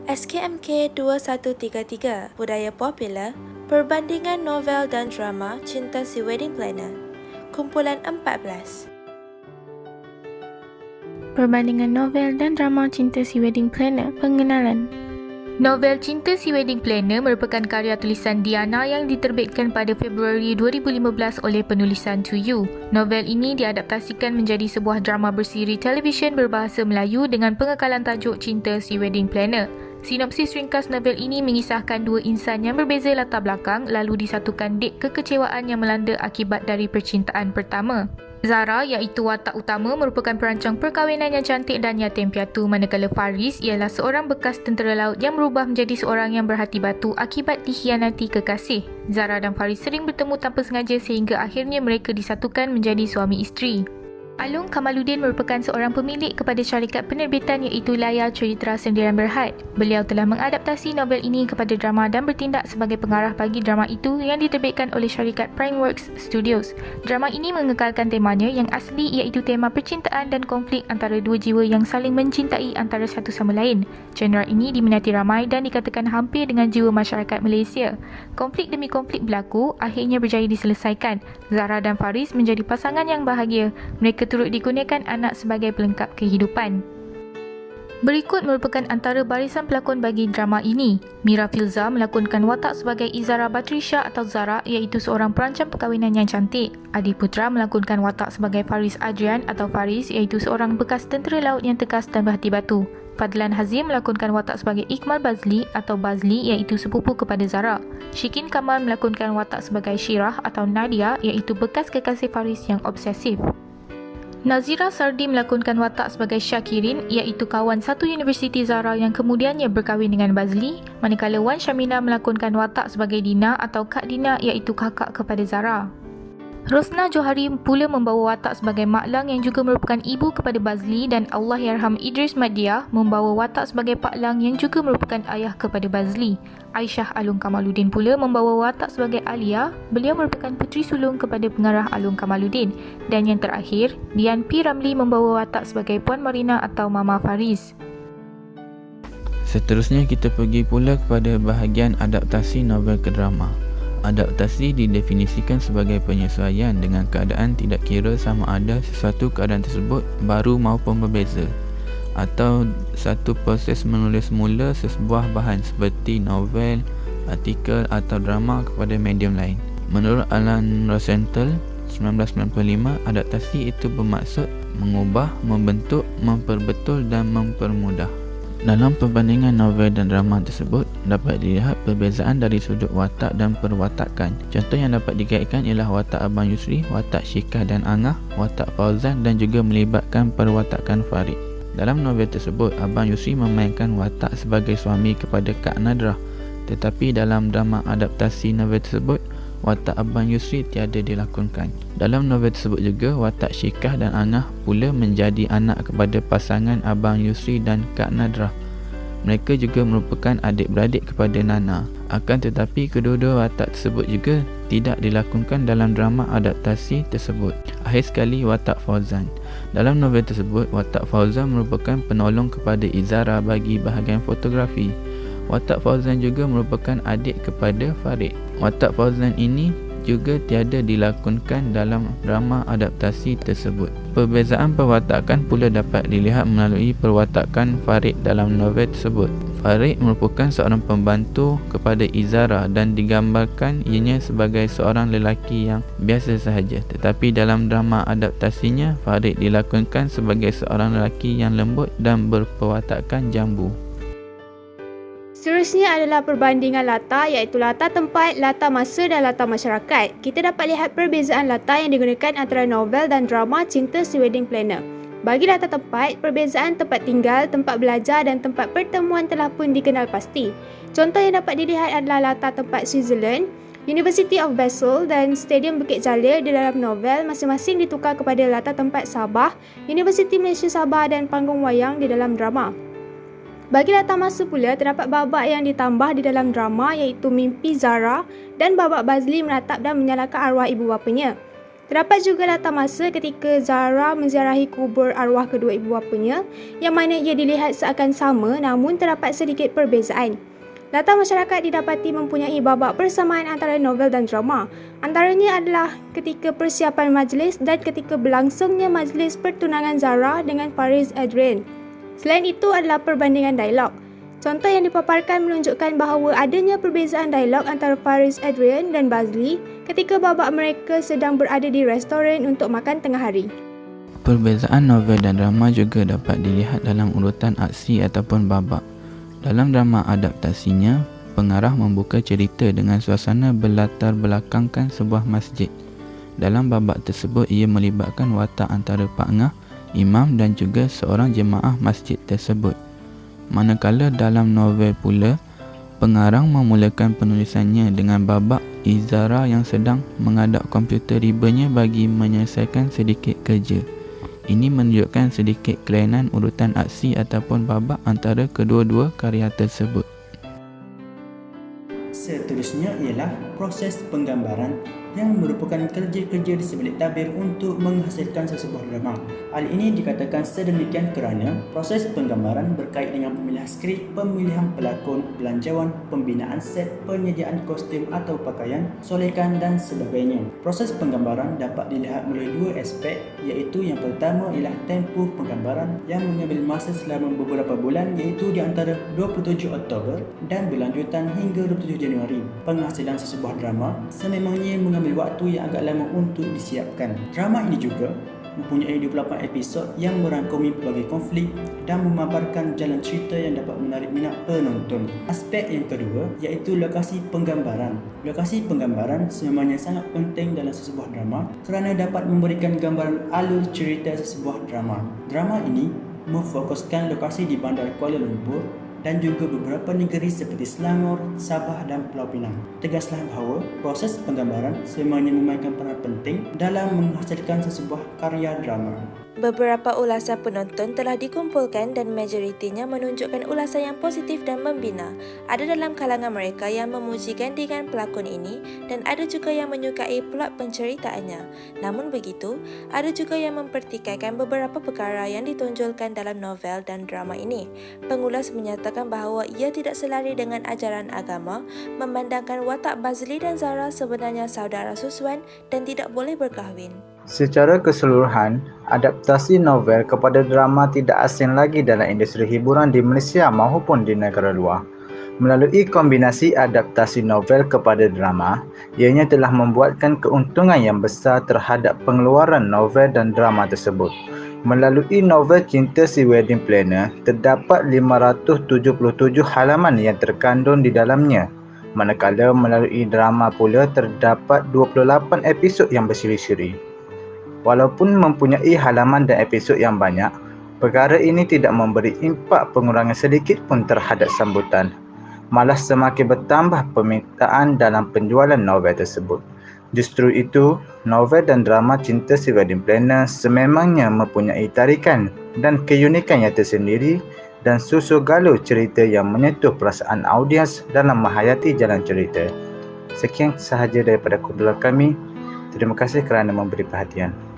SKMK 2133 Budaya Popular Perbandingan Novel dan Drama Cinta Si Wedding Planner Kumpulan 14. Perbandingan novel dan drama Cinta Si Wedding Planner. Pengenalan. Novel Cinta Si Wedding Planner merupakan karya tulisan Diana yang diterbitkan pada Februari 2015 oleh penulisan To You. Novel ini diadaptasikan menjadi sebuah drama bersiri televisyen berbahasa Melayu dengan pengekalan tajuk Cinta Si Wedding Planner. Sinopsis ringkas novel ini mengisahkan dua insan yang berbeza latar belakang lalu disatukan dek kekecewaan yang melanda akibat dari percintaan pertama. Zara, iaitu watak utama, merupakan perancang perkahwinan yang cantik dan yatim piatu, manakala Faris ialah seorang bekas tentera laut yang berubah menjadi seorang yang berhati batu akibat dikhianati kekasih. Zara dan Faris sering bertemu tanpa sengaja sehingga akhirnya mereka disatukan menjadi suami isteri. Alung Kamaluddin merupakan seorang pemilik kepada syarikat penerbitan iaitu Layar Cerita Sendirian Berhad. Beliau telah mengadaptasi novel ini kepada drama dan bertindak sebagai pengarah bagi drama itu yang diterbitkan oleh syarikat Primeworks Studios. Drama ini mengekalkan temanya yang asli iaitu tema percintaan dan konflik antara dua jiwa yang saling mencintai antara satu sama lain. Genre ini diminati ramai dan dikatakan hampir dengan jiwa masyarakat Malaysia. Konflik demi konflik berlaku, akhirnya berjaya diselesaikan. Zara dan Faris menjadi pasangan yang bahagia. Mereka turut digunakan anak sebagai pelengkap kehidupan. Berikut merupakan antara barisan pelakon bagi drama ini. Mira Filza melakonkan watak sebagai Izara Batrisha atau Zara iaitu seorang perancang perkahwinan yang cantik. Adi Putra melakonkan watak sebagai Faris Adrian atau Faris iaitu seorang bekas tentera laut yang tegas dan berhati batu. Fadlan Hazim melakonkan watak sebagai Iqmal Bazli atau Bazli iaitu sepupu kepada Zara. Syikin Kamal melakonkan watak sebagai Syirah atau Nadia iaitu bekas kekasih Faris yang obsesif. Nazira Sardi melakonkan watak sebagai Syakirin iaitu kawan satu universiti Zara yang kemudiannya berkahwin dengan Bazli, manakala Wan Syamina melakonkan watak sebagai Dina atau Kak Dina iaitu kakak kepada Zara. Rosna Johari pula membawa watak sebagai Mak Lang yang juga merupakan ibu kepada Bazli dan Allahyarham Idris Maddiah membawa watak sebagai Pak Lang yang juga merupakan ayah kepada Bazli. Aisyah Alung Kamaluddin pula membawa watak sebagai Alia, beliau merupakan puteri sulung kepada pengarah Alung Kamaluddin. Dan yang terakhir, Dian P. Ramli membawa watak sebagai Puan Marina atau Mama Faris. Seterusnya kita pergi pula kepada bahagian adaptasi novel ke drama. Adaptasi didefinisikan sebagai penyesuaian dengan keadaan tidak kira sama ada sesuatu keadaan tersebut baru maupun berbeza, atau satu proses menulis mula sesebuah bahan seperti novel, artikel atau drama kepada medium lain. Menurut Alan Rosenthal 1995, adaptasi itu bermaksud mengubah, membentuk, memperbetul dan mempermudah. Dalam perbandingan novel dan drama tersebut, dapat dilihat perbezaan dari sudut watak dan perwatakan. Contoh yang dapat dikaitkan ialah watak Abang Yusri, watak Syikah dan Angah, watak Fauzan dan juga melibatkan perwatakan Farid. Dalam novel tersebut, Abang Yusri memainkan watak sebagai suami kepada Kak Nadrah. Tetapi dalam drama adaptasi novel tersebut, watak Abang Yusri tiada dilakonkan. Dalam novel tersebut juga, watak Syikah dan Angah pula menjadi anak kepada pasangan Abang Yusri dan Kak Nadrah. Mereka juga merupakan adik-beradik kepada Nana. Akan tetapi kedua-dua watak tersebut juga tidak dilakonkan dalam drama adaptasi tersebut. Akhir sekali, watak Fauzan. Dalam novel tersebut, watak Fauzan merupakan penolong kepada Izara bagi bahagian fotografi. Watak Fauzan juga merupakan adik kepada Farid. Watak Fauzan ini juga tiada dilakonkan dalam drama adaptasi tersebut. Perbezaan perwatakan pula dapat dilihat melalui perwatakan Farid dalam novel tersebut. Farid merupakan seorang pembantu kepada Izara dan digambarkan ianya sebagai seorang lelaki yang biasa sahaja. Tetapi dalam drama adaptasinya, Farid dilakonkan sebagai seorang lelaki yang lembut dan berperwatakan jambu. Seterusnya adalah perbandingan latar iaitu latar tempat, latar masa dan latar masyarakat. Kita dapat lihat perbezaan latar yang digunakan antara novel dan drama Cinta Si Wedding Planner. Bagi latar tempat, perbezaan tempat tinggal, tempat belajar dan tempat pertemuan telah pun dikenal pasti. Contoh yang dapat dilihat adalah latar tempat Switzerland, University of Basel dan Stadium Bukit Jalil di dalam novel masing-masing ditukar kepada latar tempat Sabah, Universiti Malaysia Sabah dan panggung wayang di dalam drama. Bagi latar masa pula, terdapat babak yang ditambah di dalam drama iaitu mimpi Zara dan babak Bazli menatap dan menyalahkan arwah ibu bapanya. Terdapat juga latar masa ketika Zara menziarahi kubur arwah kedua ibu bapanya, yang mana ia dilihat seakan sama namun terdapat sedikit perbezaan. Latar masyarakat didapati mempunyai babak persamaan antara novel dan drama. Antaranya adalah ketika persiapan majlis dan ketika berlangsungnya majlis pertunangan Zara dengan Faris Adrian. Selain itu adalah perbandingan dialog. Contoh yang dipaparkan menunjukkan bahawa adanya perbezaan dialog antara Faris Adrian dan Bazli ketika babak mereka sedang berada di restoran untuk makan tengah hari. Perbezaan novel dan drama juga dapat dilihat dalam urutan aksi ataupun babak. Dalam drama adaptasinya, pengarah membuka cerita dengan suasana berlatar belakangkan sebuah masjid. Dalam babak tersebut, ia melibatkan watak antara Pak Ngah, imam dan juga seorang jemaah masjid tersebut. Manakala dalam novel pula, pengarang memulakan penulisannya dengan babak Izara yang sedang mengadap komputer ribanya bagi menyelesaikan sedikit kerja. Ini menunjukkan sedikit kelainan urutan aksi ataupun babak antara kedua-dua karya tersebut. Seterusnya ialah proses penggambaran yang merupakan kerja-kerja di sebalik tabir untuk menghasilkan sesebuah drama. Hal ini dikatakan sedemikian kerana proses penggambaran berkait dengan pemilihan skrip, pemilihan pelakon, belanjawan, pembinaan set, penyediaan kostum atau pakaian, solekan dan sebagainya. Proses penggambaran dapat dilihat melalui dua aspek, iaitu yang pertama ialah tempoh penggambaran yang mengambil masa selama beberapa bulan, iaitu di antara 27 Oktober dan berlanjutan hingga 27 Januari. Penghasilan sesebuah drama sememangnya mengambil waktu yang agak lama untuk disiapkan. Drama ini juga mempunyai 28 episod yang merangkumi pelbagai konflik dan memaparkan jalan cerita yang dapat menarik minat penonton. Aspek yang kedua iaitu lokasi penggambaran. Lokasi penggambaran sememangnya sangat penting dalam sesebuah drama kerana dapat memberikan gambaran alur cerita sesebuah drama. Drama ini memfokuskan lokasi di Bandar Kuala Lumpur dan juga beberapa negeri seperti Selangor, Sabah dan Pulau Pinang. Tegaslah bahawa proses penggambaran sememangnya memainkan peran penting dalam menghasilkan sesebuah karya drama. Beberapa ulasan penonton telah dikumpulkan dan majoritinya menunjukkan ulasan yang positif dan membina. Ada dalam kalangan mereka yang memuji gandingan pelakon ini dan ada juga yang menyukai plot penceritaannya. Namun begitu, ada juga yang mempertikaikan beberapa perkara yang ditonjolkan dalam novel dan drama ini. Pengulas menyatakan bahawa ia tidak selari dengan ajaran agama, memandangkan watak Bazli dan Zara sebenarnya saudara susuan dan tidak boleh berkahwin. Secara keseluruhan, adaptasi novel kepada drama tidak asing lagi dalam industri hiburan di Malaysia maupun di negara luar. Melalui kombinasi adaptasi novel kepada drama, ianya telah membuatkan keuntungan yang besar terhadap pengeluaran novel dan drama tersebut. Melalui novel Cinta Si Wedding Planner, terdapat 577 halaman yang terkandung di dalamnya. Manakala melalui drama pula terdapat 28 episod yang bersiri-siri. Walaupun mempunyai halaman dan episod yang banyak, perkara ini tidak memberi impak pengurangan sedikit pun terhadap sambutan. Malah semakin bertambah permintaan dalam penjualan novel tersebut. Justru itu, novel dan drama Cinta Si Wedding Planner sememangnya mempunyai tarikan dan keunikan yang tersendiri dan susu galur cerita yang menyentuh perasaan audiens dalam menghayati jalan cerita. Sekian sahaja daripada kumpulan kami. Terima kasih kerana memberi perhatian.